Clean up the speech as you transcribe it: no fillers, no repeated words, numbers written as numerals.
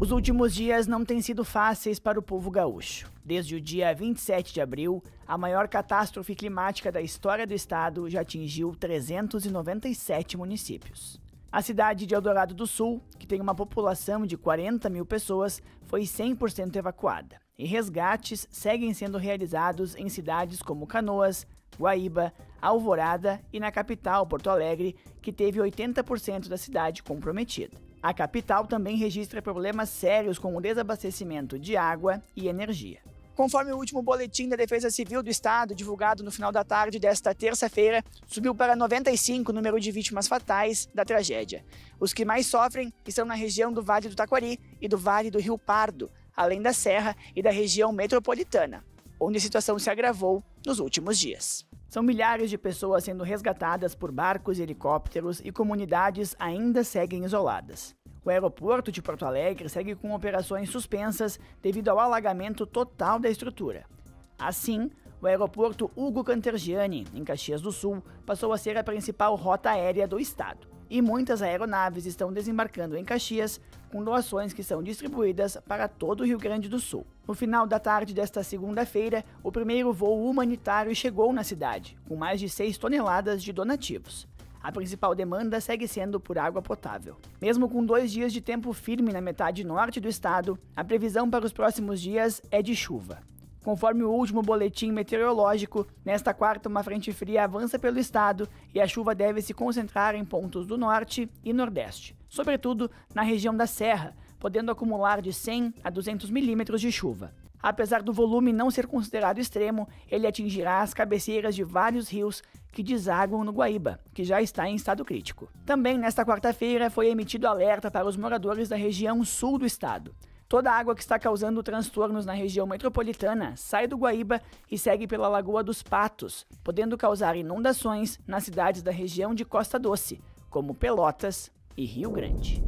Os últimos dias não têm sido fáceis para o povo gaúcho. Desde o dia 27 de abril, a maior catástrofe climática da história do estado já atingiu 397 municípios. A cidade de Eldorado do Sul, que tem uma população de 40 mil pessoas, foi 100% evacuada. E resgates seguem sendo realizados em cidades como Canoas, Guaíba, Alvorada e na capital, Porto Alegre, que teve 80% da cidade comprometida. A capital também registra problemas sérios com o desabastecimento de água e energia. Conforme o último boletim da Defesa Civil do Estado, divulgado no final da tarde desta terça-feira, subiu para 95 o número de vítimas fatais da tragédia. Os que mais sofrem estão na região do Vale do Taquari e do Vale do Rio Pardo, além da Serra e da região metropolitana, onde a situação se agravou nos últimos dias. São milhares de pessoas sendo resgatadas por barcos e helicópteros e comunidades ainda seguem isoladas. O aeroporto de Porto Alegre segue com operações suspensas devido ao alagamento total da estrutura. Assim, o aeroporto Hugo Cantergiani, em Caxias do Sul, passou a ser a principal rota aérea do estado. E muitas aeronaves estão desembarcando em Caxias, com doações que são distribuídas para todo o Rio Grande do Sul. No final da tarde desta segunda-feira, o primeiro voo humanitário chegou na cidade, com mais de 6 toneladas de donativos. A principal demanda segue sendo por água potável. Mesmo com 2 dias de tempo firme na metade norte do estado, a previsão para os próximos dias é de chuva. Conforme o último boletim meteorológico, nesta quarta uma frente fria avança pelo estado e a chuva deve se concentrar em pontos do norte e nordeste, sobretudo na região da Serra, podendo acumular de 100 a 200 milímetros de chuva. Apesar do volume não ser considerado extremo, ele atingirá as cabeceiras de vários rios que desaguam no Guaíba, que já está em estado crítico. Também nesta quarta-feira foi emitido alerta para os moradores da região sul do estado. Toda a água que está causando transtornos na região metropolitana sai do Guaíba e segue pela Lagoa dos Patos, podendo causar inundações nas cidades da região de Costa Doce, como Pelotas e Rio Grande.